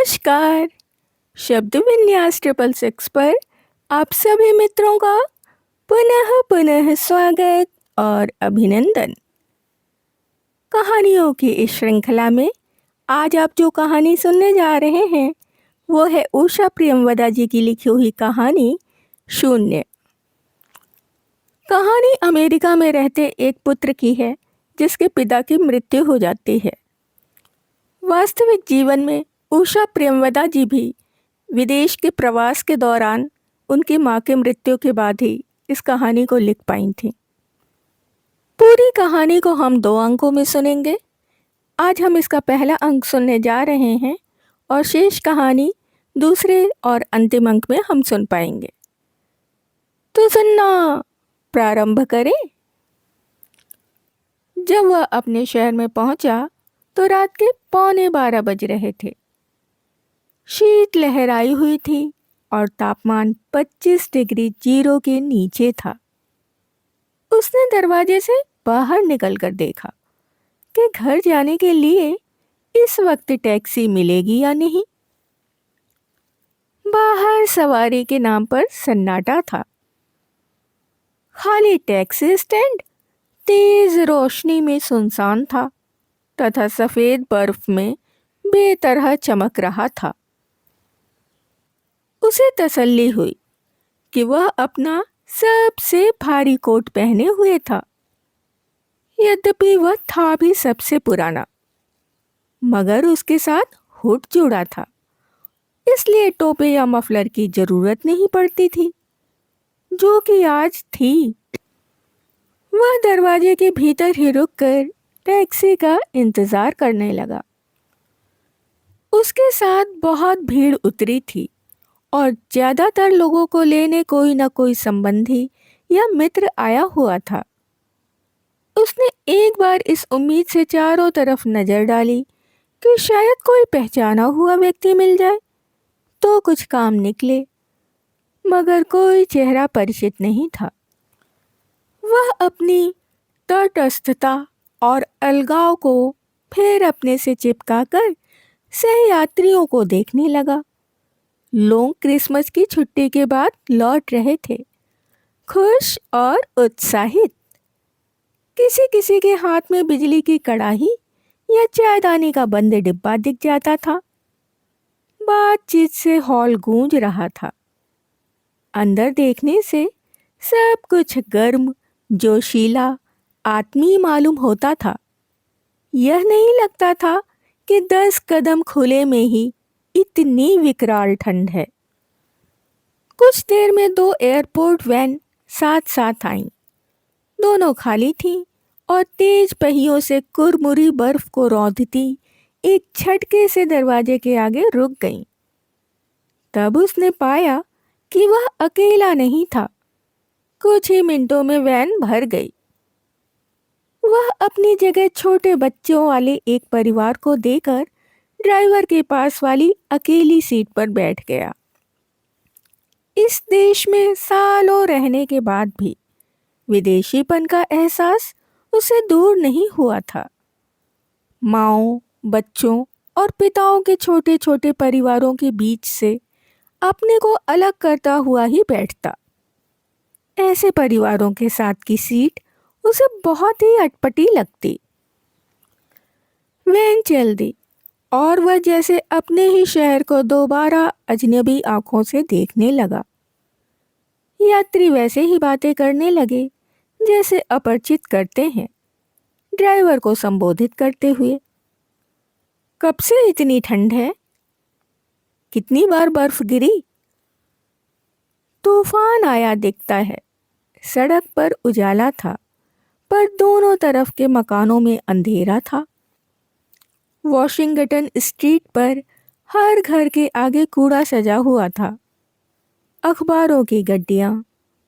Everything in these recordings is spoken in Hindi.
नमस्कार। शब्द विन्यास 666 पर आप सभी मित्रों का पुनः पुनः स्वागत और अभिनंदन। कहानियों की इस श्रृंखला में आज आप जो कहानी सुनने जा रहे हैं वो है उषा प्रियमवदा जी की लिखी हुई कहानी शून्य। कहानी अमेरिका में रहते एक पुत्र की है जिसके पिता की मृत्यु हो जाती है। वास्तविक जीवन में उषा प्रियमवदा जी भी विदेश के प्रवास के दौरान उनकी मां की मृत्यु के बाद ही इस कहानी को लिख पाई थी। पूरी कहानी को हम 2 अंकों में सुनेंगे। आज हम इसका पहला अंक सुनने जा रहे हैं और शेष कहानी दूसरे और अंतिम अंक में हम सुन पाएंगे। तो सुनना प्रारंभ करें। जब वह अपने शहर में पहुंचा तो रात के 11:15 बज रहे थे। शीत लहराई हुई थी और तापमान 25 डिग्री 0 के नीचे था। उसने दरवाजे से बाहर निकलकर देखा कि घर जाने के लिए इस वक्त टैक्सी मिलेगी या नहीं। बाहर सवारी के नाम पर सन्नाटा था। खाली टैक्सी स्टैंड तेज रोशनी में सुनसान था तथा सफेद बर्फ में बेतरह चमक रहा था। उसे तसल्ली हुई कि वह अपना सबसे भारी कोट पहने हुए था। यद्यपि वह था भी सबसे पुराना, मगर उसके साथ हुड जुड़ा था, इसलिए टोपे या मफलर की जरूरत नहीं पड़ती थी, जो कि आज थी। वह दरवाजे के भीतर ही रुककर टैक्सी का इंतजार करने लगा। उसके साथ बहुत भीड़ उतरी थी और ज्यादातर लोगों को लेने कोई न कोई संबंधी या मित्र आया हुआ था। उसने एक बार इस उम्मीद से चारों तरफ नजर डाली कि शायद कोई पहचाना हुआ व्यक्ति मिल जाए तो कुछ काम निकले, मगर कोई चेहरा परिचित नहीं था। वह अपनी तटस्थता और अलगाव को फिर अपने से चिपकाकर सहयात्रियों को देखने लगा। लोग क्रिसमस की छुट्टी के बाद लौट रहे थे, खुश और उत्साहित। किसी किसी के हाथ में बिजली की कड़ाही या चायदानी का बंद डिब्बा दिख जाता था। बातचीत से हॉल गूंज रहा था। अंदर देखने से सब कुछ गर्म, जोशीला, आत्मीय मालूम होता था। यह नहीं लगता था कि 10 कदम खुले में ही इतनी विकराल ठंड है। कुछ देर में 2 एयरपोर्ट वैन साथ साथ आईं। दोनों खाली थीं और तेज पहियों से कुरमुरी बर्फ को रौंदती एक झटके से दरवाजे के आगे रुक गईं। तब उसने पाया कि वह अकेला नहीं था। कुछ ही मिनटों में वैन भर गई। वह अपनी जगह छोटे बच्चों वाले एक परिवार को देकर ड्राइवर के पास वाली अकेली सीट पर बैठ गया। इस देश में सालों रहने के बाद भी विदेशीपन का एहसास उसे दूर नहीं हुआ था। माँओं, बच्चों और पिताओं के छोटे छोटे परिवारों के बीच से अपने को अलग करता हुआ ही बैठता। ऐसे परिवारों के साथ की सीट उसे बहुत ही अटपटी लगती। वैन चल दी और वह जैसे अपने ही शहर को दोबारा अजनबी आंखों से देखने लगा। यात्री वैसे ही बातें करने लगे जैसे अपरिचित करते हैं, ड्राइवर को संबोधित करते हुए। कब से इतनी ठंड है? कितनी बार बर्फ गिरी? तूफान आया दिखता है। सड़क पर उजाला था, पर दोनों तरफ के मकानों में अंधेरा था। वॉशिंगटन स्ट्रीट पर हर घर के आगे कूड़ा सजा हुआ था। अखबारों की गड्डियाँ,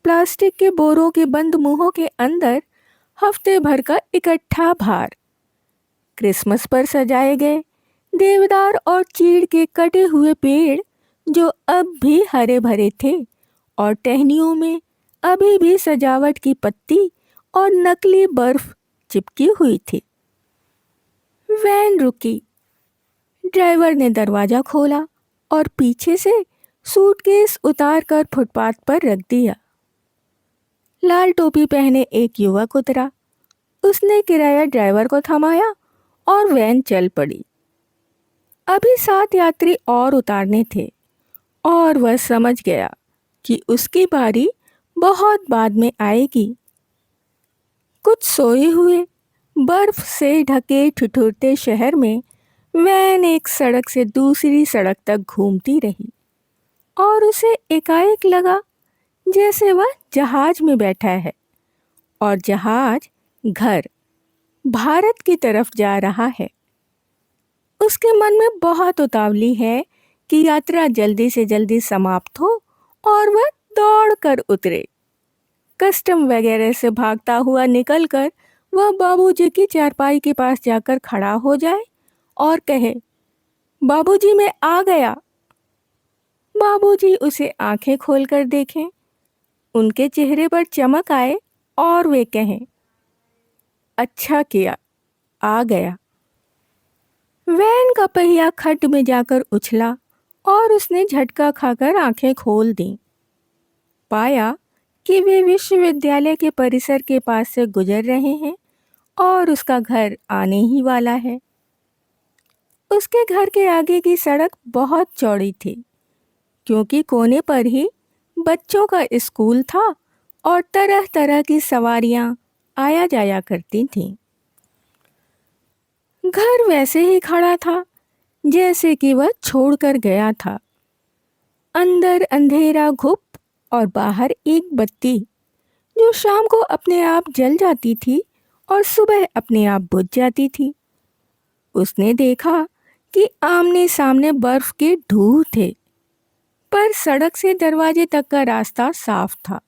प्लास्टिक के बोरों के बंद मुंहों के अंदर हफ्ते भर का इकट्ठा भार। क्रिसमस पर सजाए गए देवदार और चीड़ के कटे हुए पेड़ जो अब भी हरे भरे थे और टहनियों में अभी भी सजावट की पत्ती और नकली बर्फ चिपकी हुई थी। वैन रुकी। ड्राइवर ने दरवाज़ा खोला और पीछे से सूटकेस उतार कर फुटपाथ पर रख दिया। लाल टोपी पहने एक युवक उतरा। उसने किराया ड्राइवर को थमाया और वैन चल पड़ी। अभी 7 यात्री और उतारने थे और वह समझ गया कि उसकी बारी बहुत बाद में आएगी। कुछ सोए हुए बर्फ से ढके ठिठुरते शहर में वैन एक सड़क से दूसरी सड़क तक घूमती रही और उसे एकाएक लगा जैसे वह जहाज में बैठा है और जहाज घर भारत की तरफ जा रहा है। उसके मन में बहुत उतावली है कि यात्रा जल्दी से जल्दी समाप्त हो और वह दौड़ कर उतरे। कस्टम वगैरह से भागता हुआ निकलकर वह बाबूजी की चारपाई के पास जाकर खड़ा हो जाए और कहे, बाबूजी मैं आ गया। बाबूजी उसे आंखें खोलकर देखें, उनके चेहरे पर चमक आए और वे कहें, अच्छा किया आ गया। वैन का पहिया खड्ड में जाकर उछला और उसने झटका खाकर आंखें खोल दी। पाया कि वे विश्वविद्यालय के परिसर के पास से गुजर रहे हैं और उसका घर आने ही वाला है। उसके घर के आगे की सड़क बहुत चौड़ी थी क्योंकि कोने पर ही बच्चों का स्कूल था और तरह तरह की सवारियां आया जाया करती थीं। घर वैसे ही खड़ा था जैसे कि वह छोड़कर गया था। अंदर अंधेरा घुप और बाहर एक बत्ती जो शाम को अपने आप जल जाती थी और सुबह अपने आप बुझ जाती थी। उसने देखा कि आमने सामने बर्फ के ढूंढ थे, पर सड़क से दरवाजे तक का रास्ता साफ था।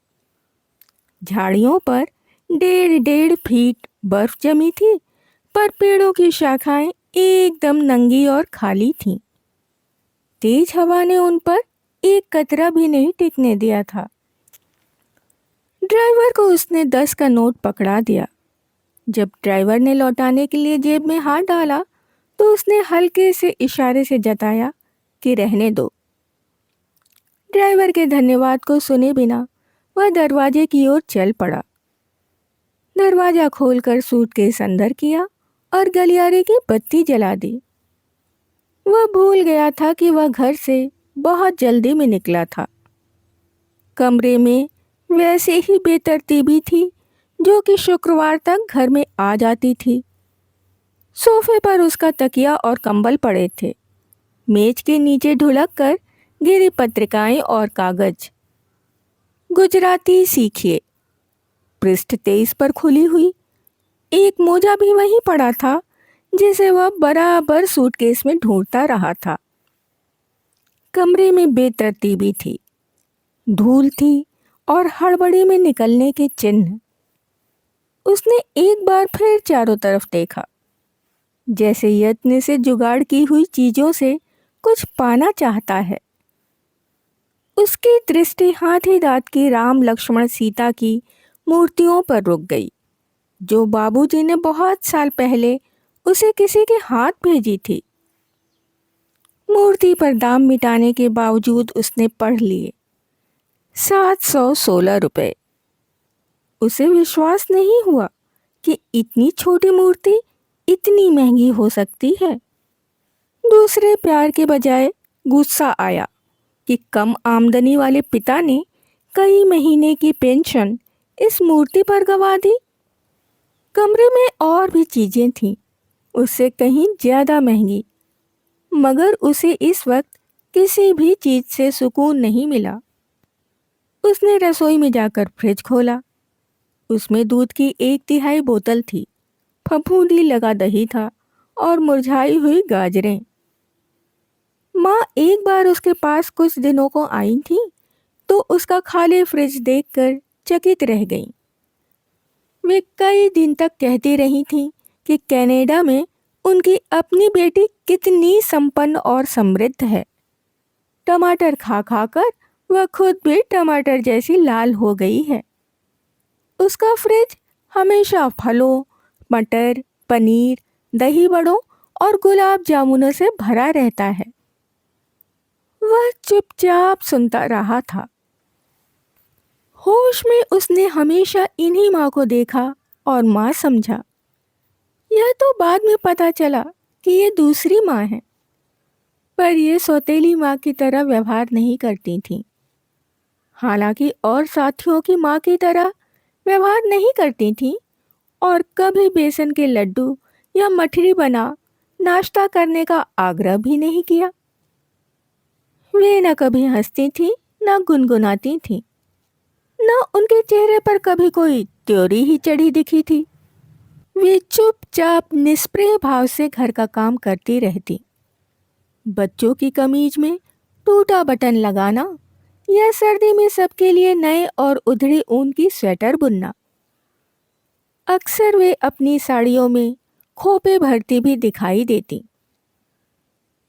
झाड़ियों पर 1.5 फीट बर्फ जमी थी, पर पेड़ों की शाखाएं एकदम नंगी और खाली थीं। तेज हवा ने उन पर एक कतरा भी नहीं टिकने दिया था। ड्राइवर को उसने 10 का नोट पकड़ा दिया। जब ड्राइवर ने लौटाने के लिए जेब में हाथ डाला तो उसने हल्के से इशारे से जताया कि रहने दो। ड्राइवर के धन्यवाद को सुने बिना वह दरवाजे की ओर चल पड़ा। दरवाजा खोलकर सूटकेस अंदर किया और गलियारे की बत्ती जला दी। वह भूल गया था कि वह घर से बहुत जल्दी में निकला था। कमरे में वैसे ही बेतरतीबी थी जो कि शुक्रवार तक घर में आ जाती थी। सोफे पर उसका तकिया और कंबल पड़े थे। मेज के नीचे ढुलक कर गिरी पत्रिकाएं और कागज। गुजराती सीखिए पृष्ठ 23 पर खुली हुई। एक मोजा भी वहीं पड़ा था जिसे वह बराबर सूटकेस में ढूंढता रहा था। कमरे में बेतरतीबी थी, धूल थी और हड़बड़ी में निकलने के चिन्ह। उसने एक बार फिर चारों तरफ देखा, जैसे यत्न से जुगाड़ की हुई चीजों से कुछ पाना चाहता है। उसकी दृष्टि हाथी दांत की राम लक्ष्मण सीता की मूर्तियों पर रुक गई, जो बाबूजी ने बहुत साल पहले उसे किसी के हाथ भेजी थी। मूर्ति पर दाम मिटाने के बावजूद उसने पढ़ लिए 716 रुपए। उसे विश्वास नहीं हुआ कि इतनी छोटी मूर्ति इतनी महंगी हो सकती है। दूसरे प्यार के बजाय गुस्सा आया कि कम आमदनी वाले पिता ने कई महीने की पेंशन इस मूर्ति पर गंवा दी। कमरे में और भी चीजें थीं, उससे कहीं ज्यादा महंगी, मगर उसे इस वक्त किसी भी चीज से सुकून नहीं मिला। उसने रसोई में जाकर फ्रिज खोला। उसमें दूध की 1/3 बोतल थी, फफूंदी लगा दही था और मुरझाई हुई गाजरें। माँ एक बार उसके पास कुछ दिनों को आई थी तो उसका खाली फ्रिज देखकर चकित रह गई। वे कई दिन तक कहती रही थीं कि कनाडा में उनकी अपनी बेटी कितनी संपन्न और समृद्ध है। टमाटर खा खाकर वह खुद भी टमाटर जैसी लाल हो गई है। उसका फ्रिज हमेशा फलों, मटर, पनीर, दही बड़ों और गुलाब जामुनों से भरा रहता है। वह चुपचाप सुनता रहा था। होश में उसने हमेशा इन्हीं माँ को देखा और माँ समझा। यह तो बाद में पता चला कि ये दूसरी माँ है, पर ये सौतेली माँ की तरह व्यवहार नहीं करती थी। हालांकि और साथियों की माँ की तरह व्यवहार नहीं करती थी और कभी बेसन के लड्डू या मठरी बना नाश्ता करने का आग्रह भी नहीं किया। वे न कभी हंसती थी, न गुनगुनाती थी, न उनके चेहरे पर कभी कोई त्योरी ही चढ़ी दिखी थी। वे चुपचाप निष्प्रिय भाव से घर का काम करती रहती। बच्चों की कमीज में टूटा बटन लगाना या सर्दी में सबके लिए नए और उधड़ी ऊन की स्वेटर बुनना। अक्सर वे अपनी साड़ियों में खोपे भरती भी दिखाई देती,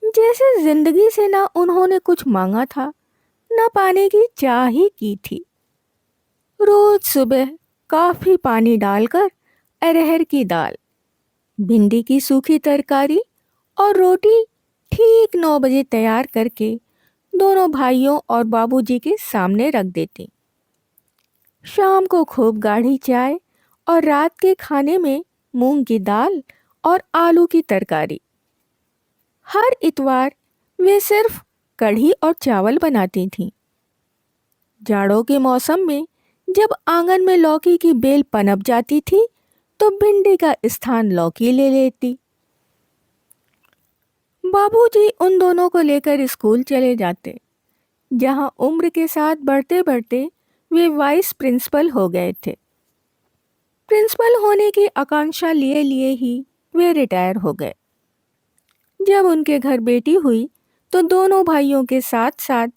जैसे जिंदगी से ना उन्होंने कुछ मांगा था, न पाने की चाह ही की थी। रोज सुबह काफी पानी डालकर अरहर की दाल, भिंडी की सूखी तरकारी और रोटी ठीक 9 बजे तैयार करके दोनों भाइयों और बाबूजी के सामने रख देती। शाम को खूब गाढ़ी चाय और रात के खाने में मूंग की दाल और आलू की तरकारी। हर इतवार वे सिर्फ कढ़ी और चावल बनाती थीं। जाड़ों के मौसम में जब आंगन में लौकी की बेल पनप जाती थी तो भिंडी का स्थान लौकी ले लेती। बाबूजी उन दोनों को लेकर स्कूल चले जाते, जहां उम्र के साथ बढ़ते बढ़ते वे वाइस प्रिंसिपल हो गए थे। प्रिंसिपल होने की आकांक्षा लिए लिए ही वे रिटायर हो गए। जब उनके घर बेटी हुई तो दोनों भाइयों के साथ साथ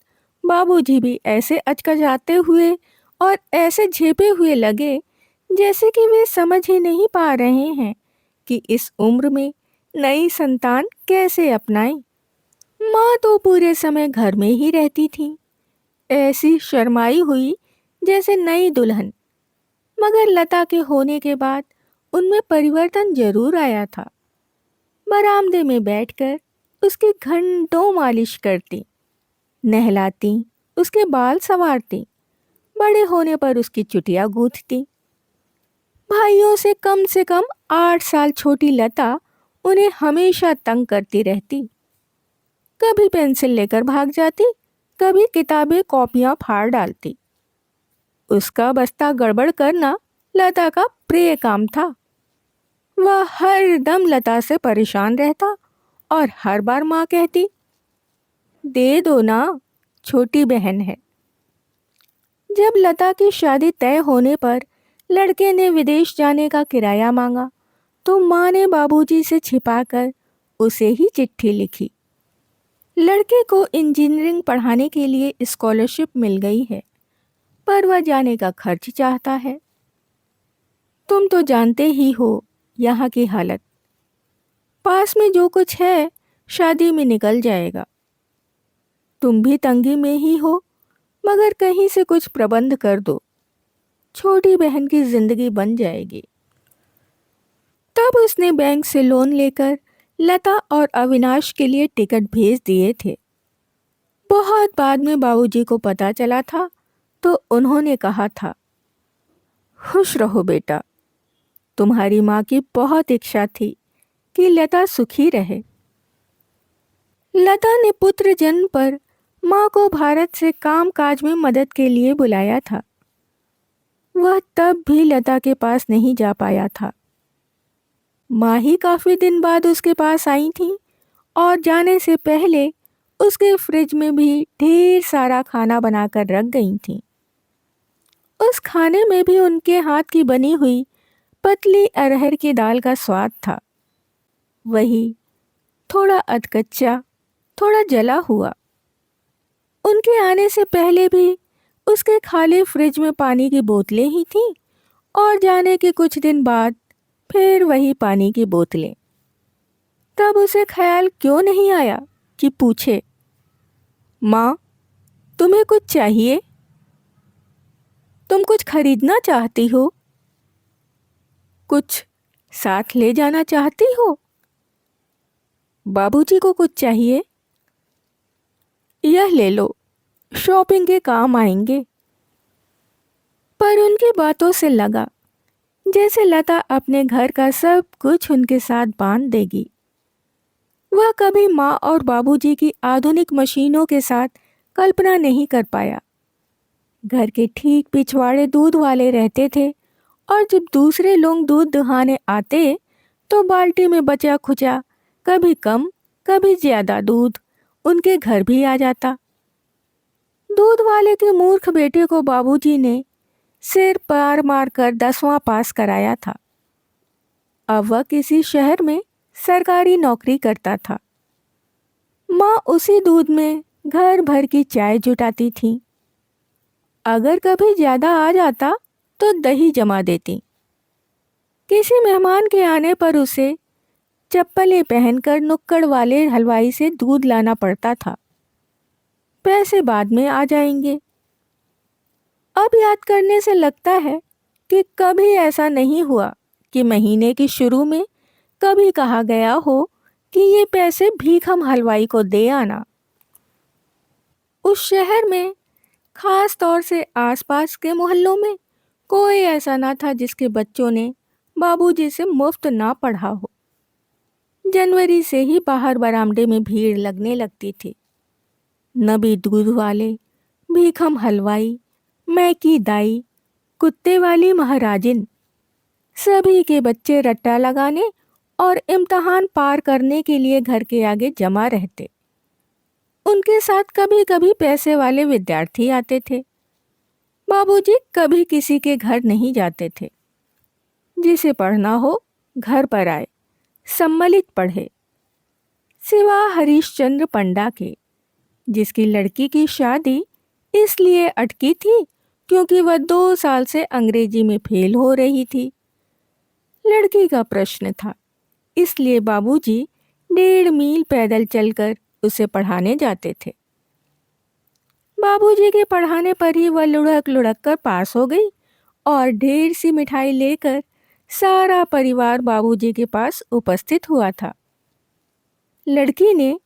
बाबूजी भी ऐसे अचकचाते हुए और ऐसे झेपे हुए लगे जैसे कि वे समझ ही नहीं पा रहे हैं कि इस उम्र में नई संतान कैसे अपनाएं। माँ तो पूरे समय घर में ही रहती थी, ऐसी शर्माई हुई जैसे नई दुल्हन। मगर लता के होने के बाद उनमें परिवर्तन जरूर आया था। बरामदे में बैठकर उसकी घंटों मालिश करती, नहलाती, उसके बाल संवारती, बड़े होने पर उसकी चुटिया गूंथती। भाइयों से कम 8 साल छोटी लता उन्हें हमेशा तंग करती रहती। कभी पेंसिल लेकर भाग जाती, कभी किताबें कॉपियां फाड़ डालती। उसका बस्ता गड़बड़ करना लता का प्रिय काम था। वह हर दम लता से परेशान रहता और हर बार माँ कहती, दे दो ना, छोटी बहन है। जब लता की शादी तय होने पर लड़के ने विदेश जाने का किराया मांगा तो माँ ने बाबूजी से छिपाकर उसे ही चिट्ठी लिखी। लड़के को इंजीनियरिंग पढ़ाने के लिए स्कॉलरशिप मिल गई है, पर वह जाने का खर्च चाहता है। तुम तो जानते ही हो यहाँ की हालत। पास में जो कुछ है शादी में निकल जाएगा। तुम भी तंगी में ही हो, मगर कहीं से कुछ प्रबंध कर दो, छोटी बहन की जिंदगी बन जाएगी। तब उसने बैंक से लोन लेकर लता और अविनाश के लिए टिकट भेज दिए थे। बहुत बाद में बाबूजी को पता चला था तो उन्होंने कहा था, खुश रहो बेटा, तुम्हारी माँ की बहुत इच्छा थी कि लता सुखी रहे। लता ने पुत्र जन्म पर माँ को भारत से काम काज में मदद के लिए बुलाया था। वह तब भी लता के पास नहीं जा पाया था। माँ ही काफी दिन बाद उसके पास आई थी और जाने से पहले उसके फ्रिज में भी ढेर सारा खाना बनाकर रख गई थी। उस खाने में भी उनके हाथ की बनी हुई पतली अरहर की दाल का स्वाद था। वही थोड़ा अधकच्चा, थोड़ा जला हुआ। उनके आने से पहले भी उसके खाली फ्रिज में पानी की बोतलें ही थीं और जाने के कुछ दिन बाद फिर वही पानी की बोतलें। तब उसे ख्याल क्यों नहीं आया कि पूछे, माँ, तुम्हें कुछ चाहिए? तुम कुछ खरीदना चाहती हो? कुछ साथ ले जाना चाहती हो? बाबूजी को कुछ चाहिए? यह ले लो, शॉपिंग के काम आएंगे। पर उनकी बातों से लगा जैसे लता अपने घर का सब कुछ उनके साथ बांध देगी। वह कभी माँ और बाबूजी की आधुनिक मशीनों के साथ कल्पना नहीं कर पाया। घर के ठीक पिछवाड़े दूध वाले रहते थे और जब दूसरे लोग दूध दुहाने आते तो बाल्टी में बचा खुचा कभी कम कभी ज्यादा दूध उनके घर भी आ जाता। दूध वाले के मूर्ख बेटे को बाबूजी ने सिर पार मार कर 10वां पास कराया था। अब वह किसी शहर में सरकारी नौकरी करता था। माँ उसी दूध में घर भर की चाय जुटाती थी। अगर कभी ज्यादा आ जाता तो दही जमा देती। किसी मेहमान के आने पर उसे चप्पलें पहनकर नुक्कड़ वाले हलवाई से दूध लाना पड़ता था। पैसे बाद में आ जाएंगे। अब याद करने से लगता है कि कभी ऐसा नहीं हुआ कि महीने की शुरू में कभी कहा गया हो कि ये पैसे भीख हम हलवाई को दे आना। उस शहर में, खास तौर से आसपास के मोहल्लों में, कोई ऐसा ना था जिसके बच्चों ने बाबूजी से मुफ्त ना पढ़ा हो। जनवरी से ही बाहर बरामदे में भीड़ लगने लगती थी। नबी दूध वाले, भीखम हलवाई, मैकी दाई, कुत्ते वाली महाराजिन, सभी के बच्चे रट्टा लगाने और इम्तिहान पार करने के लिए घर के आगे जमा रहते। उनके साथ कभी कभी पैसे वाले विद्यार्थी आते थे। बाबूजी कभी किसी के घर नहीं जाते थे। जिसे पढ़ना हो घर पर आए, सम्मिलित पढ़े। सिवा हरीशचंद्र पंडा के, जिसकी लड़की की शादी इसलिए अटकी थी क्योंकि वह 2 साल से अंग्रेजी में फेल हो रही थी। लड़की का प्रश्न था, इसलिए बाबूजी 1.5 मील पैदल चलकर उसे पढ़ाने जाते थे। बाबूजी के पढ़ाने पर ही वह लुढ़क लुढ़क कर पास हो गई और ढेर सी मिठाई लेकर सारा परिवार बाबूजी के पास उपस्थित हुआ था। लड़की ने,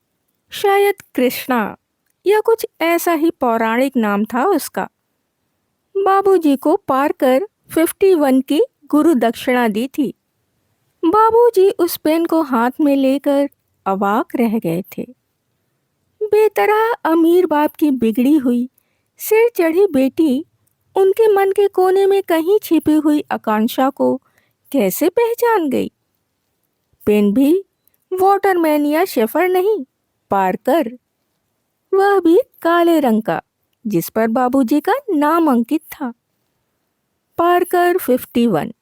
शायद कृष्णा या कुछ ऐसा ही पौराणिक नाम था उसका, बाबूजी को पार कर 51 की गुरु दक्षिणा दी थी। बाबूजी उस पेन को हाथ में लेकर अवाक रह गए थे। बेतरह अमीर बाप की बिगड़ी हुई, सिर चढ़ी बेटी उनके मन के कोने में कहीं छिपी हुई आकांक्षा को कैसे पहचान गई? पेन भी वाटरमैन या शेफर नहीं, पार्कर, वह भी काले रंग का, जिस पर बाबूजी का नाम अंकित था, पार्कर 51।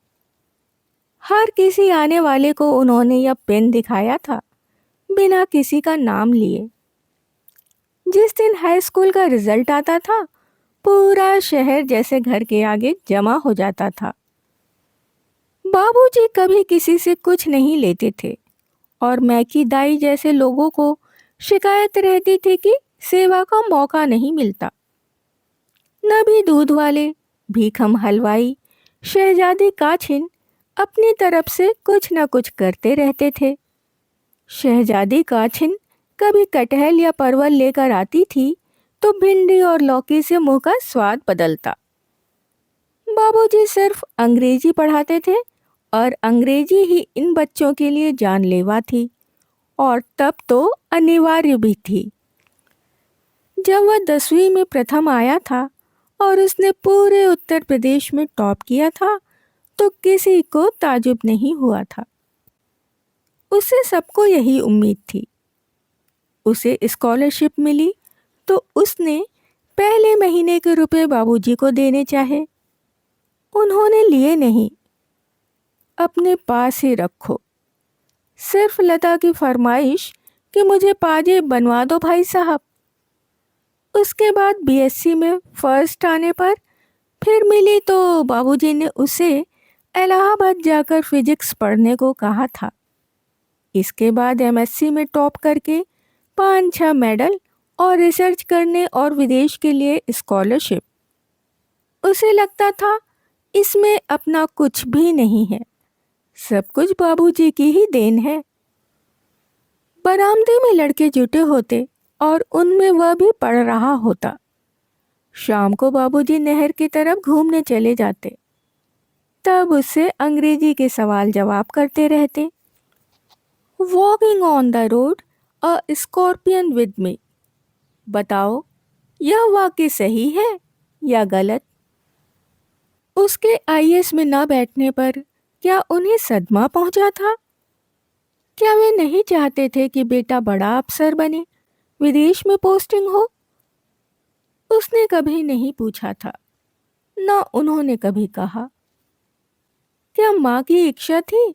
हर किसी आने वाले को उन्होंने यह पेन दिखाया था, बिना किसी का नाम लिए। जिस दिन हाई स्कूल का रिजल्ट आता था, पूरा शहर जैसे घर के आगे जमा हो जाता था। बाबूजी कभी किसी से कुछ नहीं लेते थे और मैकी दाई जैसे लोगों को शिकायत रहती थी कि सेवा का मौका नहीं मिलता। नबी दूध वाले, भीखम हलवाई, शहजादी काछिन अपनी तरफ से कुछ न कुछ करते रहते थे। शहजादी काछिन कभी कटहल या परवल लेकर आती थी तो भिंडी और लौकी से मुंह का स्वाद बदलता। बाबूजी सिर्फ अंग्रेजी पढ़ाते थे और अंग्रेजी ही इन बच्चों के लिए जानलेवा थी और तब तो अनिवार्य भी थी। जब वह 10वीं में प्रथम आया था और उसने पूरे उत्तर प्रदेश में टॉप किया था तो किसी को ताजुब नहीं हुआ था। उससे सबको यही उम्मीद थी। उसे स्कॉलरशिप मिली तो उसने पहले महीने के रुपए बाबूजी को देने चाहे। उन्होंने लिए नहीं, अपने पास ही रखो। सिर्फ लता की फरमाइश कि मुझे पाजेब बनवा दो भाई साहब। उसके बाद बीएससी में फर्स्ट आने पर फिर मिली तो बाबूजी ने उसे इलाहाबाद जाकर फिजिक्स पढ़ने को कहा था। इसके बाद एमएससी में टॉप करके 5-6 मेडल और रिसर्च करने और विदेश के लिए स्कॉलरशिप। उसे लगता था इसमें अपना कुछ भी नहीं है, सब कुछ बाबूजी की ही देन है। बरामदे में लड़के जुटे होते और उनमें वह भी पढ़ रहा होता। शाम को बाबूजी नहर की तरफ घूमने चले जाते। तब उससे अंग्रेजी के सवाल जवाब करते रहते। Walking on the road a scorpion with me. बताओ, यह वाक्य सही है या गलत? उसके आईएएस में न बैठने पर क्या उन्हें सदमा पहुंचा था? क्या वे नहीं चाहते थे कि बेटा बड़ा अफसर बने, विदेश में पोस्टिंग हो? उसने कभी नहीं पूछा था, न उन्होंने कभी कहा। क्या माँ की इच्छा थी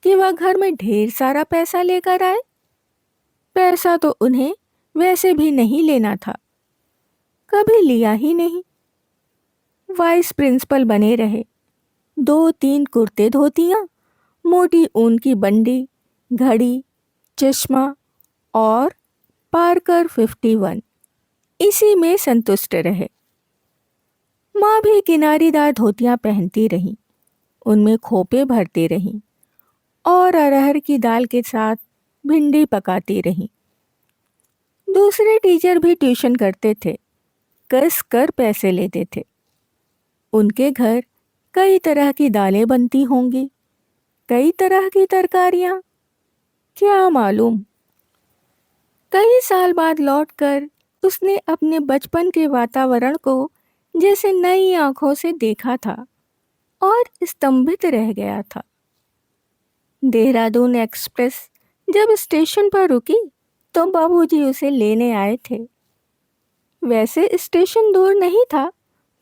कि वह घर में ढेर सारा पैसा लेकर आए? पैसा तो उन्हें वैसे भी नहीं लेना था, कभी लिया ही नहीं। वाइस प्रिंसिपल बने रहे। 2-3 कुर्ते धोतियाँ, मोटी ऊन की बंडी, घड़ी, चश्मा और पार्कर 51, इसी में संतुष्ट रहे। माँ भी किनारीदार धोतियाँ पहनती रहीं, उनमें खोपे भरती रहीं और अरहर की दाल के साथ भिंडी पकाती रहीं। दूसरे टीचर भी ट्यूशन करते थे, कस कर पैसे लेते थे। उनके घर कई तरह की दालें बनती होंगी, कई तरह की तरकारियाँ, क्या मालूम। कई साल बाद लौटकर उसने अपने बचपन के वातावरण को जैसे नई आंखों से देखा था और स्तंभित रह गया था। देहरादून एक्सप्रेस जब स्टेशन पर रुकी तो बाबूजी उसे लेने आए थे। वैसे स्टेशन दूर नहीं था,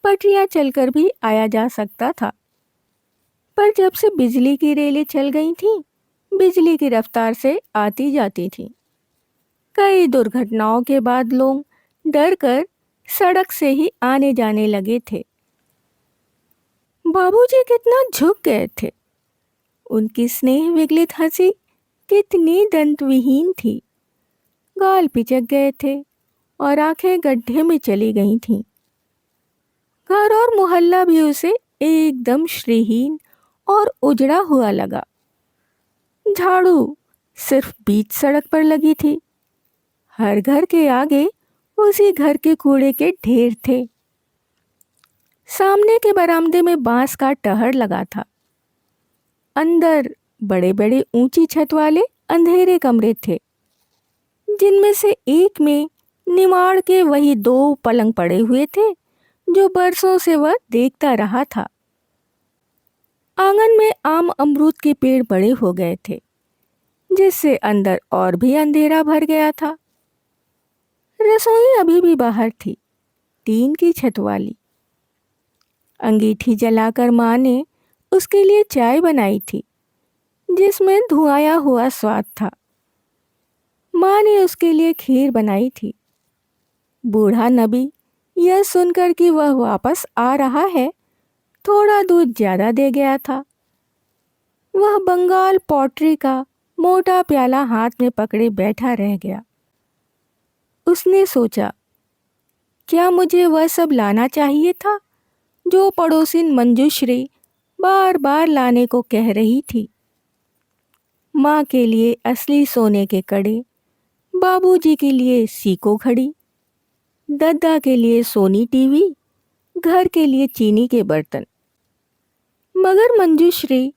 पटरियां चलकर भी आया जा सकता था। पर जब से बिजली की रेलें चल गई थीं, बिजली की रफ्तार से आती जाती थीं। कई दुर्घटनाओं के बाद लोग डर कर सड़क से ही आने जाने लगे थे। बाबूजी कितना झुक गए थे। उनकी स्नेह विगलित हंसी कितनी दंतविहीन थी। गाल पिचक गए थे और आंखें गड्ढे में चली गई थीं। घर और मोहल्ला भी उसे एकदम श्रीहीन और उजड़ा हुआ लगा। झाड़ू सिर्फ बीच सड़क पर लगी थी। हर घर के आगे उसी घर के कूड़े के ढेर थे। सामने के बरामदे में बांस का टहर लगा था। अंदर बड़े बड़े ऊंची छत वाले अंधेरे कमरे थे, जिनमें से एक में निमाड़ के वही 2 पलंग पड़े हुए थे जो बरसों से वह देखता रहा था। आंगन में आम अमरूद के पेड़ बड़े हो गए थे, जिससे अंदर और भी अंधेरा भर गया था। रसोई अभी भी बाहर थी, टीन की छत वाली। अंगीठी जलाकर माँ ने उसके लिए चाय बनाई थी, जिसमें धुआया हुआ स्वाद था। माँ ने उसके लिए खीर बनाई थी। बूढ़ा नबी यह सुनकर कि वह वापस आ रहा है, थोड़ा दूध ज्यादा दे गया था। वह बंगाल पॉटरी का मोटा प्याला हाथ में पकड़े बैठा रह गया। उसने सोचा, क्या मुझे वह सब लाना चाहिए था जो पड़ोसिन मंजूश्री बार बार लाने को कह रही थी। माँ के लिए असली सोने के कड़े, बाबूजी के लिए सीको घड़ी, दद्दा के लिए सोनी टीवी, घर के लिए चीनी के बर्तन। मगर मंजूश्री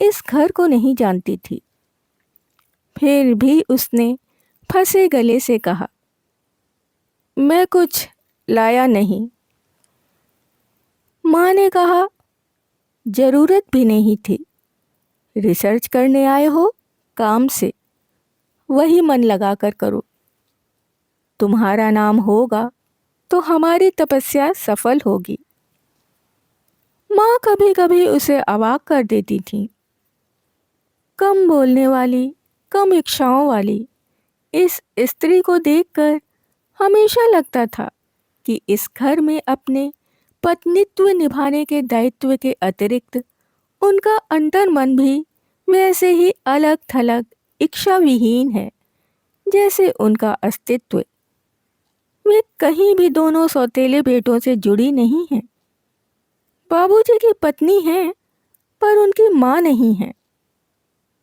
इस घर को नहीं जानती थी। फिर भी उसने फंसे गले से कहा, मैं कुछ लाया नहीं। माँ ने कहा, जरूरत भी नहीं थी। रिसर्च करने आए हो काम से, वही मन लगाकर करो। तुम्हारा नाम होगा तो हमारी तपस्या सफल होगी। माँ कभी कभी उसे अवाक कर देती थी। कम बोलने वाली, कम इच्छाओं वाली इस स्त्री को देखकर हमेशा लगता था कि इस घर में अपने पत्नीत्व निभाने के दायित्व के अतिरिक्त उनका अंतर्मन भी वैसे ही अलग थलग इच्छा विहीन है जैसे उनका अस्तित्व। वे कहीं भी दोनों सौतेले बेटों से जुड़ी नहीं हैं। बाबूजी की पत्नी हैं, पर उनकी माँ नहीं है।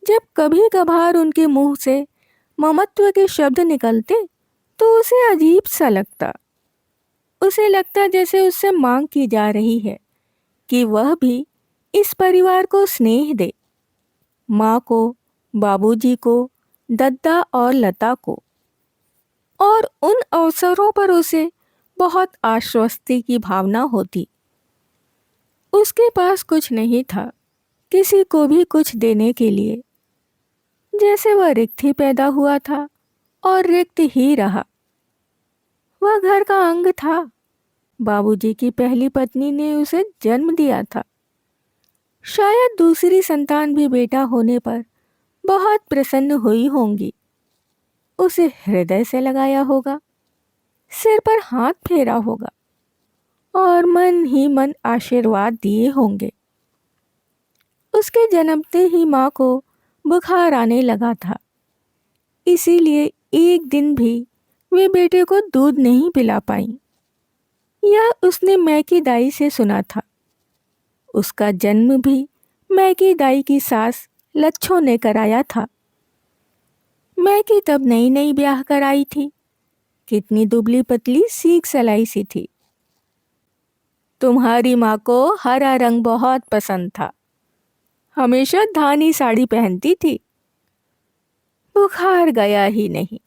जब कभी कभार उनके मुंह से ममत्व के शब्द निकलते तो उसे अजीब सा लगता। उसे लगता जैसे उससे मांग की जा रही है कि वह भी इस परिवार को स्नेह दे, माँ को, बाबूजी को, दद्दा और लता को। और उन अवसरों पर उसे बहुत आश्वस्ति की भावना होती। उसके पास कुछ नहीं था किसी को भी कुछ देने के लिए, जैसे वह रिक्त ही पैदा हुआ था और रिक्त ही रहा। वह घर का अंग था। बाबूजी की पहली पत्नी ने उसे जन्म दिया था। शायद दूसरी संतान भी बेटा होने पर बहुत प्रसन्न हुई होंगी, उसे हृदय से लगाया होगा, सिर पर हाथ फेरा होगा और मन ही मन आशीर्वाद दिए होंगे। उसके जन्मते ही माँ को बुखार आने लगा था, इसीलिए एक दिन भी वे बेटे को दूध नहीं पिला पाई। यह उसने मैकी दाई से सुना था। उसका जन्म भी मैकी दाई की सास लच्छो ने कराया था। मैकी तब नई नई ब्याह कराई थी, कितनी दुबली पतली सीख सलाई सी थी। तुम्हारी माँ को हरा रंग बहुत पसंद था, हमेशा धानी साड़ी पहनती थी। बुखार गया ही नहीं।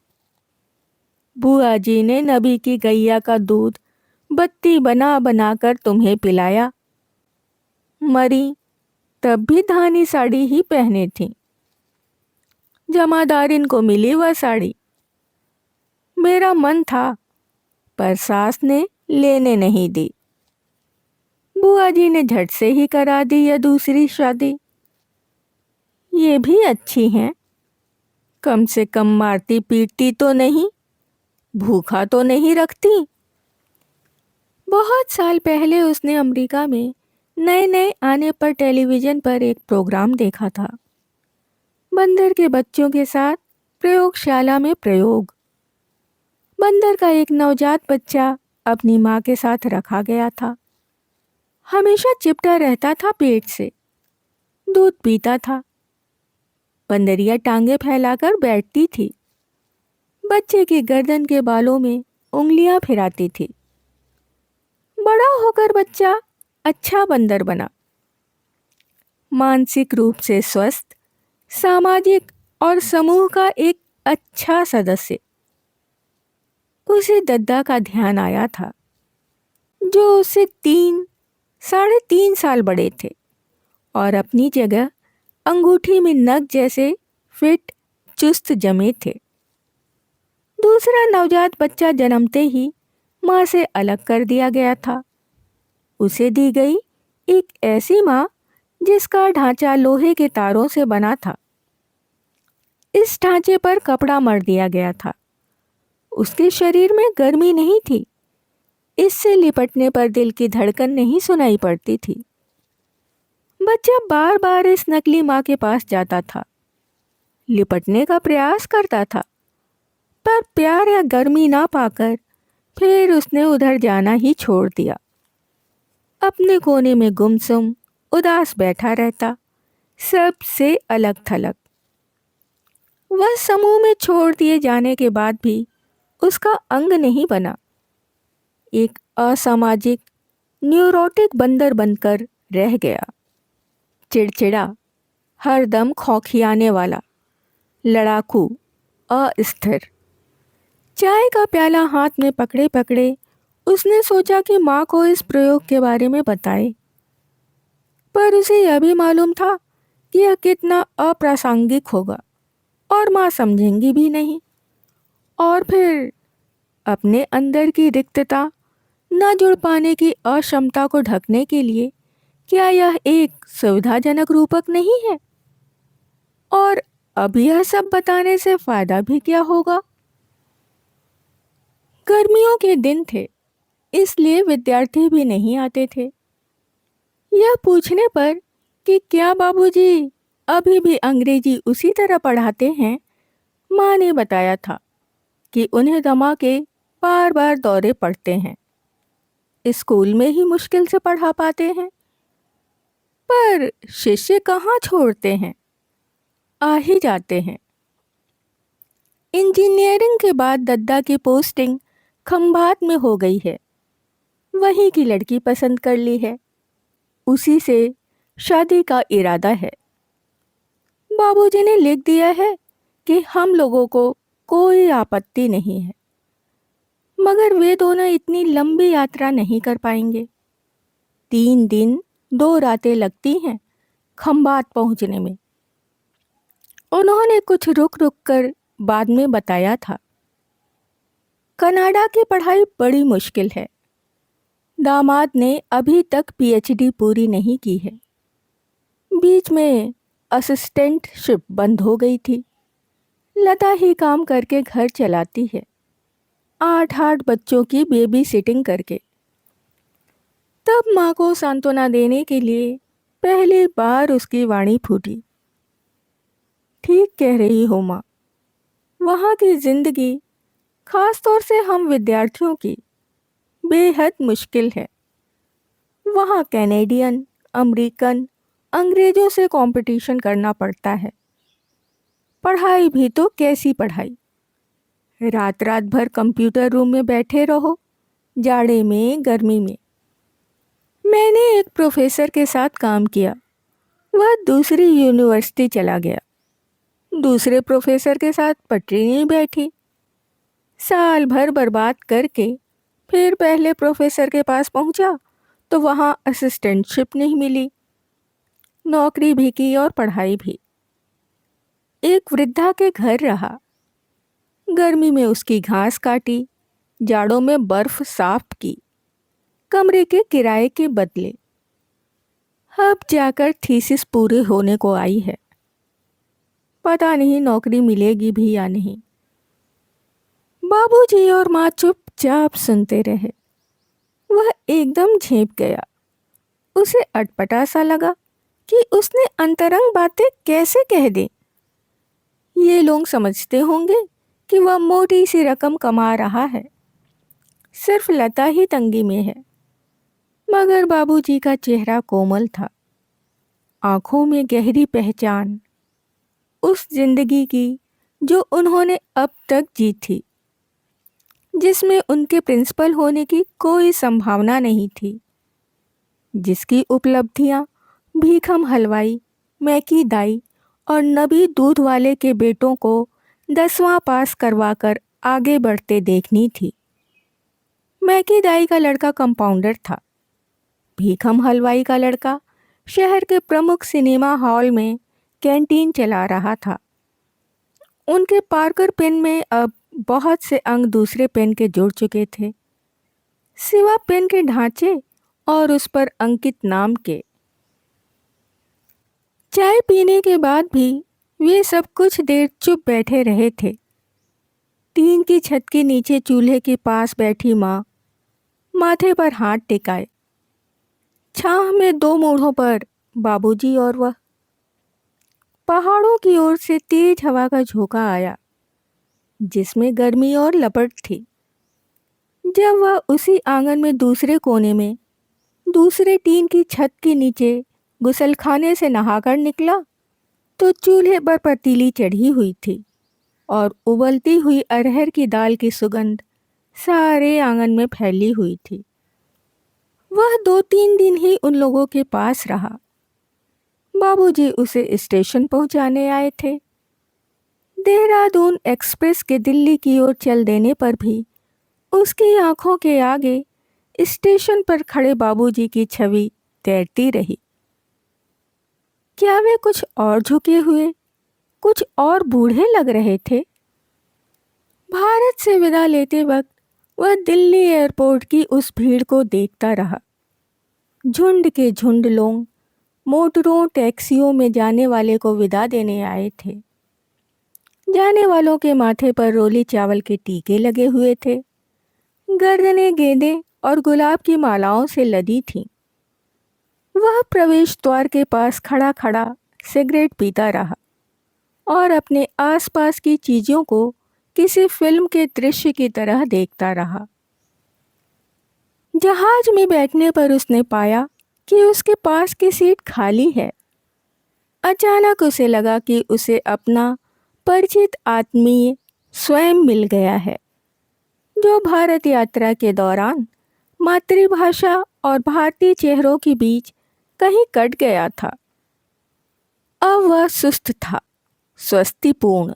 बुआ जी ने नबी की गैया का दूध बत्ती बना बना कर तुम्हें पिलाया। मरी तब भी धानी साड़ी ही पहने थी। जमादारिन को मिली वह साड़ी। मेरा मन था पर सास ने लेने नहीं दी। बुआ जी ने झट से ही करा दी यह दूसरी शादी। ये भी अच्छी हैं, कम से कम मारती पीटती तो नहीं, भूखा तो नहीं रखती। बहुत साल पहले उसने अमेरिका में नए नए आने पर टेलीविज़न पर एक प्रोग्राम देखा था। बंदर के बच्चों के साथ प्रयोगशाला में प्रयोग। बंदर का एक नवजात बच्चा अपनी माँ के साथ रखा गया था। हमेशा चिपटा रहता था पेट से, दूध पीता था। बंदरिया टांगे फैलाकर बैठती थी, बच्चे की गर्दन के बालों में उंगलियां फिराती थी। बड़ा होकर बच्चा अच्छा बंदर बना, मानसिक रूप से स्वस्थ, सामाजिक और समूह का एक अच्छा सदस्य। उसे दद्दा का ध्यान आया था, जो उससे 3-3.5 साल बड़े थे और अपनी जगह अंगूठी में नग जैसे फिट चुस्त जमे थे। दूसरा नवजात बच्चा जन्मते ही माँ से अलग कर दिया गया था। उसे दी गई एक ऐसी माँ जिसका ढांचा लोहे के तारों से बना था। इस ढांचे पर कपड़ा मढ़ दिया गया था। उसके शरीर में गर्मी नहीं थी, इससे लिपटने पर दिल की धड़कन नहीं सुनाई पड़ती थी। बच्चा बार बार इस नकली माँ के पास जाता था, लिपटने का प्रयास करता था, पर प्यार या गर्मी ना पाकर फिर उसने उधर जाना ही छोड़ दिया। अपने कोने में गुमसुम उदास बैठा रहता, सबसे अलग थलग। वह समूह में छोड़ दिए जाने के बाद भी उसका अंग नहीं बना। एक असामाजिक न्यूरोटिक बंदर बनकर रह गया। चिड़चिड़ा, हरदम खौखियाने वाला, लड़ाकू, अस्थिर। चाय का प्याला हाथ में पकड़े पकड़े उसने सोचा कि माँ को इस प्रयोग के बारे में बताए, पर उसे यह भी मालूम था कि यह कितना अप्रासंगिक होगा और माँ समझेंगी भी नहीं। और फिर अपने अंदर की रिक्तता, न जुड़ पाने की अक्षमता को ढकने के लिए क्या यह एक सुविधाजनक रूपक नहीं है? और अब यह सब बताने से फायदा भी क्या होगा? गर्मियों के दिन थे, इसलिए विद्यार्थी भी नहीं आते थे। यह पूछने पर कि क्या बाबूजी अभी भी अंग्रेजी उसी तरह पढ़ाते हैं, माँ ने बताया था कि उन्हें दमा के बार बार दौरे पड़ते हैं, स्कूल में ही मुश्किल से पढ़ा पाते हैं। पर शिष्य कहाँ छोड़ते हैं, आ ही जाते हैं। इंजीनियरिंग के बाद दद्दा की पोस्टिंग खंभात में हो गई है। वहीं की लड़की पसंद कर ली है। उसी से शादी का इरादा है। बाबूजी ने लिख दिया है कि हम लोगों को कोई आपत्ति नहीं है, मगर वे दोनों इतनी लंबी यात्रा नहीं कर पाएंगे। 3 दिन 2 रातें लगती हैं खंबात पहुंचने में। उन्होंने कुछ रुक रुक कर बाद में बताया था। कनाडा की पढ़ाई बड़ी मुश्किल है। दामाद ने अभी तक पीएचडी पूरी नहीं की है। बीच में असिस्टेंटशिप बंद हो गई थी। लता ही काम करके घर चलाती है, 8 बच्चों की बेबी सिटिंग करके। तब माँ को सांत्वना देने के लिए पहली बार उसकी वाणी फूटी। ठीक कह रही हो माँ, वहाँ की जिंदगी, खास तौर से हम विद्यार्थियों की, बेहद मुश्किल है। वहाँ कैनेडियन, अमेरिकन, अंग्रेज़ों से कंपटीशन करना पड़ता है। पढ़ाई भी तो कैसी पढ़ाई, रात रात भर कंप्यूटर रूम में बैठे रहो, जाड़े में गर्मी में। मैंने एक प्रोफेसर के साथ काम किया। वह दूसरी यूनिवर्सिटी चला गया। दूसरे प्रोफेसर के साथ पटरी नहीं बैठी। साल भर बर्बाद करके फिर पहले प्रोफेसर के पास पहुंचा तो वहाँ असिस्टेंटशिप नहीं मिली। नौकरी भी की और पढ़ाई भी। एक वृद्धा के घर रहा। गर्मी में उसकी घास काटी, जाड़ों में बर्फ साफ की, कमरे के किराए के बदले। अब जाकर थीसिस पूरे होने को आई है। पता नहीं नौकरी मिलेगी भी या नहीं। बाबूजी और माँ चुपचाप सुनते रहे। वह एकदम झेप गया। उसे अटपटा सा लगा कि उसने अंतरंग बातें कैसे कह दी। ये लोग समझते होंगे कि वह मोटी सी रकम कमा रहा है, सिर्फ लता ही तंगी में है। मगर बाबूजी का चेहरा कोमल था, आंखों में गहरी पहचान, उस जिंदगी की जो उन्होंने अब तक जी थी, जिसमें उनके प्रिंसिपल होने की कोई संभावना नहीं थी, जिसकी उपलब्धियां भीखम हलवाई, मैकी दाई और नबी दूध वाले के बेटों को 10वां पास करवाकर आगे बढ़ते देखनी थी। मैकी दाई का लड़का कंपाउंडर था। भीखम हलवाई का लड़का शहर के प्रमुख सिनेमा हॉल में कैंटीन चला रहा था। उनके पार्कर पेन में अब बहुत से अंक दूसरे पेन के जुड़ चुके थे, सिवा पेन के ढांचे और उस पर अंकित नाम के। चाय पीने के बाद भी वे सब कुछ देर चुप बैठे रहे थे। टीन की छत के नीचे चूल्हे के पास बैठी माँ माथे पर हाथ टिकाए। छाह में 2 मोड़ों पर बाबूजी और वह। पहाड़ों की ओर से तेज हवा का झोंका आया, जिसमें गर्मी और लपट थी। जब वह उसी आंगन में दूसरे कोने में दूसरे टीन की छत के नीचे गुसलखाने से नहाकर निकला तो चूल्हे पर पतीली चढ़ी हुई थी और उबलती हुई अरहर की दाल की सुगंध सारे आंगन में फैली हुई थी। वह 2-3 दिन ही उन लोगों के पास रहा। बाबूजी उसे स्टेशन पहुंचाने आए थे। देहरादून एक्सप्रेस के दिल्ली की ओर चल देने पर भी उसकी आंखों के आगे स्टेशन पर खड़े बाबूजी की छवि तैरती रही। क्या वे कुछ और झुके हुए, कुछ और बूढ़े लग रहे थे? भारत से विदा लेते वक्त वह दिल्ली एयरपोर्ट की उस भीड़ को देखता रहा। झुंड के झुंड लोग मोटरों टैक्सियों में जाने वाले को विदा देने आए थे। जाने वालों के माथे पर रोली चावल के टीके लगे हुए थे। गर्दनें गेंदे और गुलाब की मालाओं से लदी थीं। वह प्रवेश द्वार के पास खड़ा खड़ा सिगरेट पीता रहा और अपने आसपास की चीज़ों को किसी फिल्म के दृश्य की तरह देखता रहा। जहाज में बैठने पर उसने पाया कि उसके पास की सीट खाली है। अचानक उसे लगा कि उसे अपना परिचित आत्मीय स्वयं मिल गया है, जो भारत यात्रा के दौरान मातृभाषा और भारतीय चेहरों के बीच कहीं कट गया था। अब वह सुस्त था, स्वस्तिपूर्ण,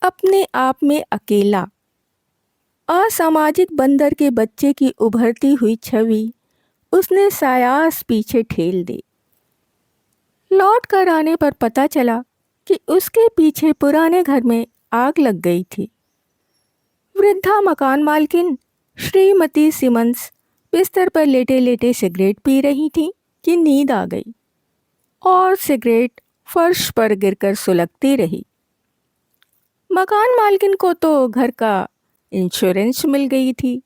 अपने आप में अकेला। असामाजिक बंदर के बच्चे की उभरती हुई छवि उसने सायास पीछे ठेल दी। लौट कर आने पर पता चला कि उसके पीछे पुराने घर में आग लग गई थी। वृद्धा मकान मालकिन श्रीमती सिमंस बिस्तर पर लेटे लेटे सिगरेट पी रही थी कि नींद आ गई और सिगरेट फर्श पर गिरकर सुलगती रही। मकान मालकिन को तो घर का इंश्योरेंस मिल गई थी,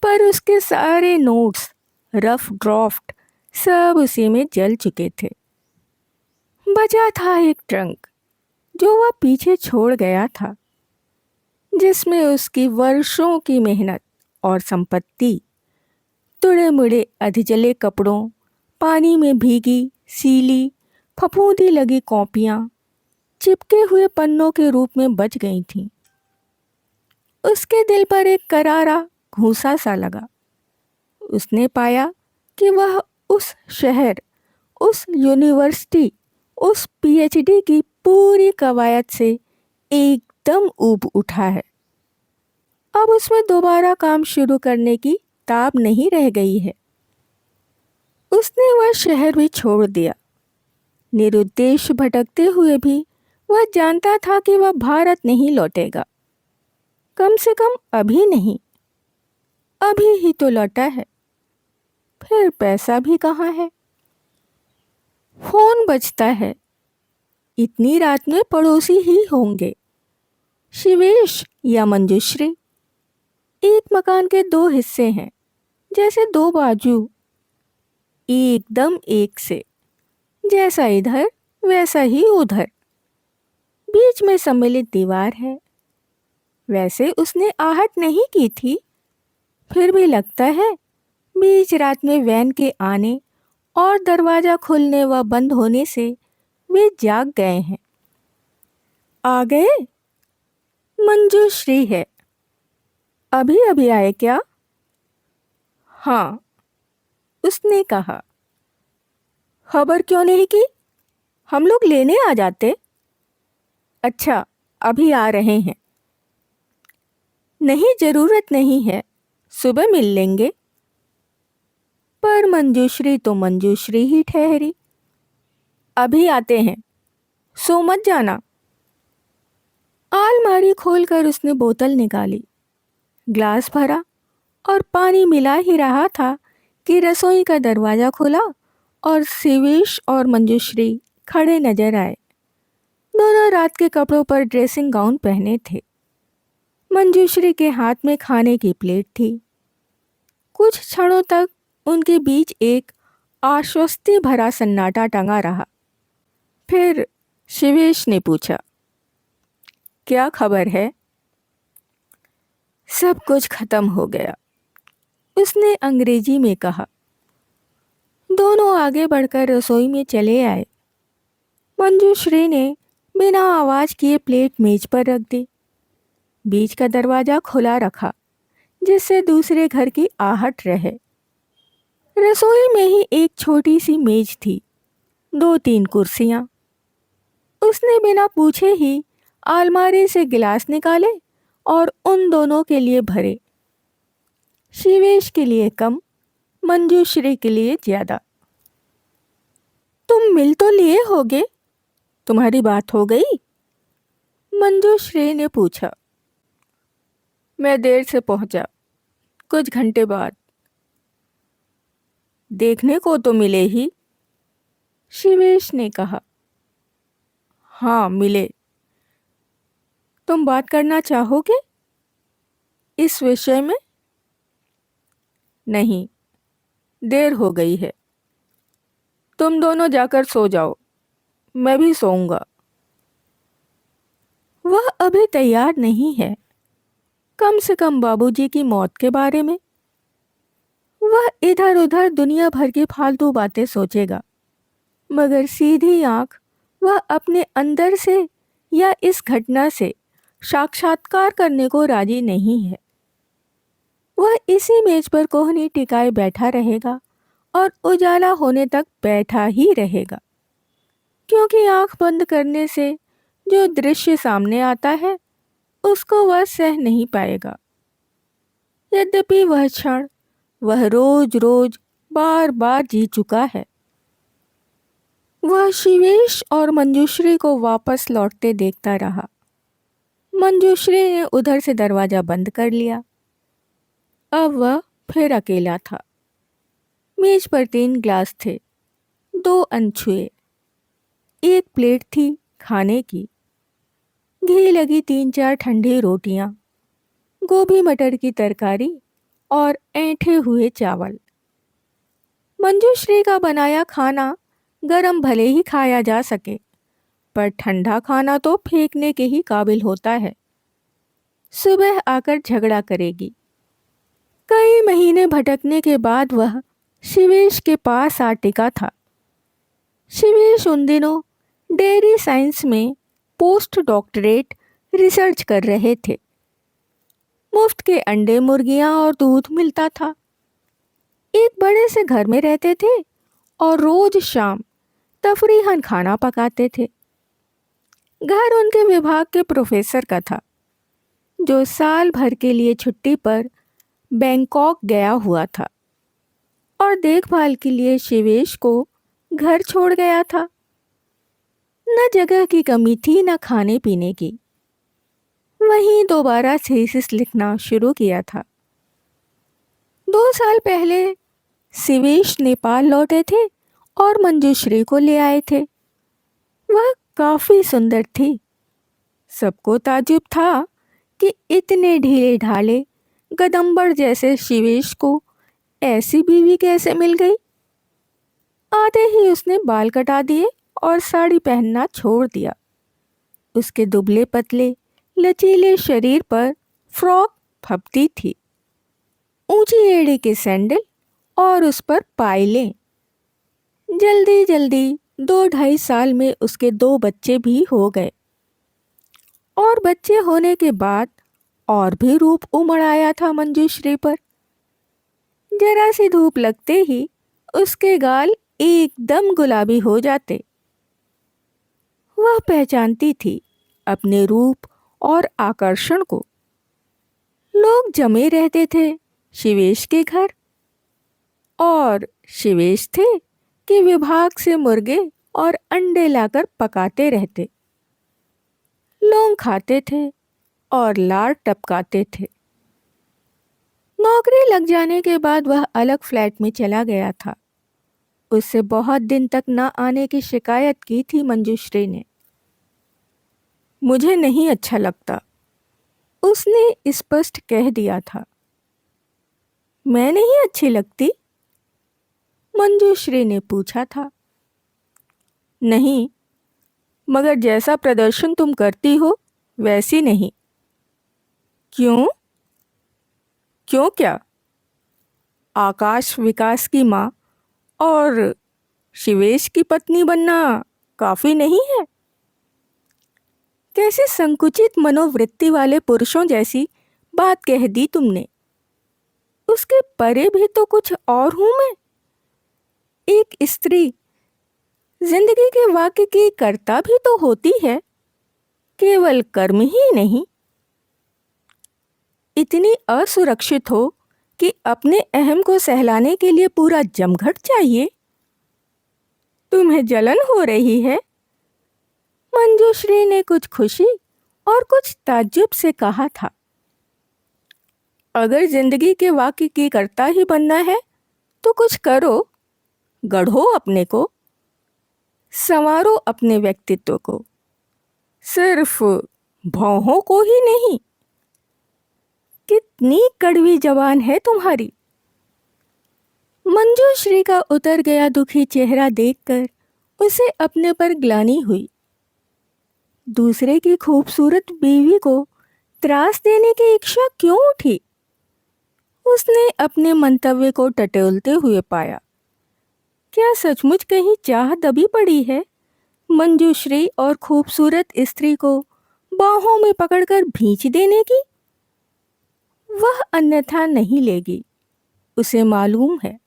पर उसके सारे नोट्स, रफ ड्राफ्ट सब उसी में जल चुके थे। बचा था एक ट्रंक जो वह पीछे छोड़ गया था, जिसमें उसकी वर्षों की मेहनत और संपत्ति, तुड़े मुड़े अधजले कपड़ों, पानी में भीगी सीली फफूंदी लगी कॉपियां चिपके हुए पन्नों के रूप में बच गई थीं। उसके दिल पर एक करारा घूंसा सा लगा। उसने पाया कि वह उस शहर, उस यूनिवर्सिटी, उस पीएचडी की पूरी कवायद से एकदम ऊब उठा है। अब उसमें दोबारा काम शुरू करने की ताब नहीं रह गई है। उसने वह शहर भी छोड़ दिया। निरुद्देश भटकते हुए भी वह जानता था कि वह भारत नहीं लौटेगा। कम से कम अभी नहीं। अभी ही तो लौटा है, फिर पैसा भी कहाँ है? फोन बजता है। इतनी रात में पड़ोसी ही होंगे, शिवेश या मंजुश्री। एक मकान के दो हिस्से हैं, जैसे दो बाजू, एकदम एक से, जैसा इधर वैसा ही उधर। बीच में सम्मिलित दीवार है। वैसे उसने आहट नहीं की थी, फिर भी लगता है बीच रात में वैन के आने और दरवाजा खुलने व बंद होने से वे जाग गए हैं। आ गए? मंजुश्री है। अभी अभी आए क्या? हाँ, उसने कहा। खबर क्यों नहीं की? हम लोग लेने आ जाते। अच्छा, अभी आ रहे हैं। नहीं, जरूरत नहीं है, सुबह मिल लेंगे। पर मंजुश्री तो मंजुश्री ही ठहरी। अभी आते हैं, सो मत जाना। अलमारी खोलकर उसने बोतल निकाली, ग्लास भरा और पानी मिला ही रहा था कि रसोई का दरवाज़ा खुला और शिवेश और मंजुश्री खड़े नजर आए। दोनों रात के कपड़ों पर ड्रेसिंग गाउन पहने थे। मंजुश्री के हाथ में खाने की प्लेट थी। कुछ क्षणों तक उनके बीच एक आश्वस्ति भरा सन्नाटा टंगा रहा। फिर शिवेश ने पूछा, क्या खबर है? सब कुछ खत्म हो गया, उसने अंग्रेजी में कहा। दोनों आगे बढ़कर रसोई में चले आए। मंजुश्री ने बिना आवाज किए प्लेट मेज पर रख दी। बीच का दरवाजा खुला रखा, जिससे दूसरे घर की आहट रहे। रसोई में ही एक छोटी सी मेज थी, 2-3 कुर्सियां। उसने बिना पूछे ही अलमारी से गिलास निकाले और उन दोनों के लिए भरे। शिवेश के लिए कम, मंजुश्री के लिए ज्यादा। तुम मिल तो लिए होगे, तुम्हारी बात हो गई? मंजुश्री ने पूछा। मैं देर से पहुंचा, कुछ घंटे बाद। देखने को तो मिले ही, शिवेश ने कहा। हाँ, मिले। तुम बात करना चाहोगे इस विषय में? नहीं, देर हो गई है। तुम दोनों जाकर सो जाओ, मैं भी सोऊंगा। वह अभी तैयार नहीं है, कम से कम बाबूजी की मौत के बारे में। वह इधर उधर दुनिया भर की फालतू बातें सोचेगा, मगर सीधी आंख वह अपने अंदर से या इस घटना से साक्षात्कार करने को राजी नहीं है। वह इसी मेज पर कोहनी टिकाए बैठा रहेगा और उजाला होने तक बैठा ही रहेगा, क्योंकि आंख बंद करने से जो दृश्य सामने आता है उसको वह सह नहीं पाएगा। यद्यपि वह क्षण वह रोज रोज बार बार जी चुका है। वह शिवेश और मंजूश्री को वापस लौटते देखता रहा। मंजूश्री ने उधर से दरवाजा बंद कर लिया। अब वह फिर अकेला था। मेज पर 3 ग्लास थे, 2 अनछुए, 1 प्लेट थी खाने की, घी लगी 3-4 ठंडी रोटियां, गोभी मटर की तरकारी और ऐंठे हुए चावल। मंजूश्री का बनाया खाना गरम भले ही खाया जा सके, पर ठंडा खाना तो फेंकने के ही काबिल होता है। सुबह आकर झगड़ा करेगी। कई महीने भटकने के बाद वह शिवेश के पास आ टिका था। शिवेश उन दिनों डेयरी साइंस में पोस्ट डॉक्टरेट रिसर्च कर रहे थे। मुफ्त के अंडे, मुर्गियां और दूध मिलता था। एक बड़े से घर में रहते थे और रोज शाम तफरीहन खाना पकाते थे। घर उनके विभाग के प्रोफेसर का था, जो साल भर के लिए छुट्टी पर बैंकॉक गया हुआ था और देखभाल के लिए शिवेश को घर छोड़ गया था। न जगह की कमी थी, न खाने पीने की। वहीं दोबारा थीसिस लिखना शुरू किया था। 2 साल पहले शिवेश नेपाल लौटे थे और मंजूश्री को ले आए थे। वह काफी सुंदर थी। सबको ताज्जुब था कि इतने ढीले ढाले गदम्बर जैसे शिवेश को ऐसी बीवी कैसे मिल गई। आते ही उसने बाल कटा दिए और साड़ी पहनना छोड़ दिया। उसके दुबले पतले लचीले शरीर पर फ्रॉक फबती थी, ऊंची एड़ी के सैंडल और उस पर पायलें। जल्दी जल्दी 2-2.5 साल में उसके 2 बच्चे भी हो गए और बच्चे होने के बाद और भी रूप उमड़ आया था मंजूश्री पर। जरा सी धूप लगते ही उसके गाल एकदम गुलाबी हो जाते। वह पहचानती थी अपने रूप और आकर्षण को। लोग जमे रहते थे शिवेश के घर, और शिवेश थे कि विभाग से मुर्गे और अंडे लाकर पकाते रहते। लोग खाते थे और लार टपकाते थे। नौकरी लग जाने के बाद वह अलग फ्लैट में चला गया था। उससे बहुत दिन तक न आने की शिकायत की थी मंजूश्री ने। मुझे नहीं अच्छा लगता, उसने स्पष्ट कह दिया था। मैं नहीं अच्छी लगती? मंजूश्री ने पूछा था। नहीं, मगर जैसा प्रदर्शन तुम करती हो वैसी नहीं। क्यों? क्यों क्या? आकाश विकास की माँ और शिवेश की पत्नी बनना काफी नहीं है? कैसे संकुचित मनोवृत्ति वाले पुरुषों जैसी बात कह दी तुमने। उसके परे भी तो कुछ और हूं मैं। एक स्त्री जिंदगी के वाक्य की कर्ता भी तो होती है, केवल कर्म ही नहीं। इतनी असुरक्षित हो कि अपने अहम को सहलाने के लिए पूरा जमघट चाहिए। तुम्हें जलन हो रही है? मंजूश्री ने कुछ खुशी और कुछ ताज्जुब से कहा था। अगर जिंदगी के वाक्य की कर्ता ही बनना है तो कुछ करो, गढ़ो अपने को, संवारो अपने व्यक्तित्व को, सिर्फ भौहों को ही नहीं। कितनी कड़वी जबान है तुम्हारी। मंजूश्री का उतर गया दुखी चेहरा देखकर उसे अपने पर ग्लानि हुई। दूसरे की खूबसूरत बीवी को त्रास देने की इच्छा क्यों उठी? उसने अपने मंतव्य को टटोलते हुए पाया। क्या सचमुच कहीं चाह दबी पड़ी है मंजूश्री और खूबसूरत स्त्री को बाहों में पकड़कर भींच देने की? वह अन्यथा नहीं लेगी, उसे मालूम है।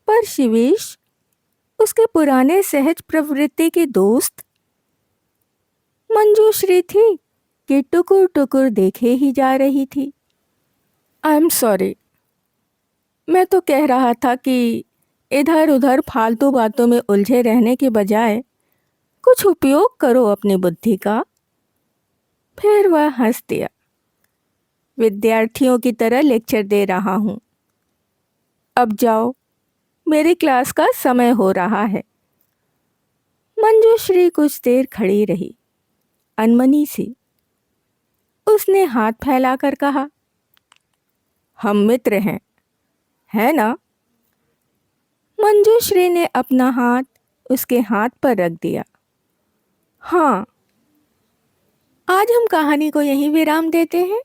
पर शिवेश उसके पुराने सहज प्रवृत्ति के दोस्त मंजूश्री थी कि टुकुर टुकुर देखे ही जा रही थी। आई एम सॉरी, मैं तो कह रहा था कि इधर उधर फालतू बातों में उलझे रहने के बजाय कुछ उपयोग करो अपनी बुद्धि का। फिर वह हंस दिया। विद्यार्थियों की तरह लेक्चर दे रहा हूँ, अब जाओ, मेरी क्लास का समय हो रहा है। मंजूश्री कुछ देर खड़ी रही, अनमनी सी। उसने हाथ फैलाकर कहा, हम मित्र हैं, है ना? मंजूश्री ने अपना हाथ उसके हाथ पर रख दिया। हाँ। आज हम कहानी को यहीं विराम देते हैं।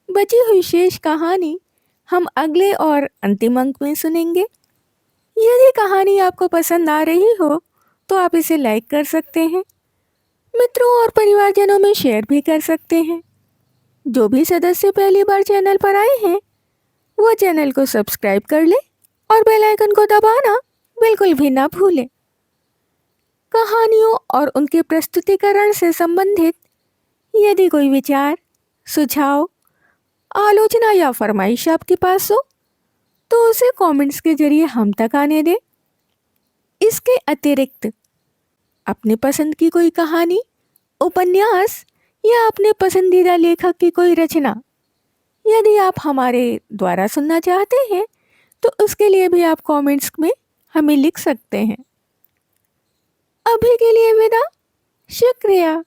बची हुई शेष कहानी हम अगले और अंतिम अंक में सुनेंगे। यदि कहानी आपको पसंद आ रही हो तो आप इसे लाइक कर सकते हैं, मित्रों और परिवारजनों में शेयर भी कर सकते हैं। जो भी सदस्य पहली बार चैनल पर आए हैं वो चैनल को सब्सक्राइब कर ले और बेल आइकन को दबाना बिल्कुल भी ना भूलें। कहानियों और उनके प्रस्तुतिकरण से संबंधित यदि कोई विचार, सुझाव, आलोचना या फरमाइश आपके पास हो तो उसे कमेंट्स के जरिए हम तक आने दें। इसके अतिरिक्त अपने पसंद की कोई कहानी, उपन्यास या अपने पसंदीदा लेखक की कोई रचना यदि आप हमारे द्वारा सुनना चाहते हैं तो उसके लिए भी आप कमेंट्स में हमें लिख सकते हैं। अभी के लिए विदा, शुक्रिया।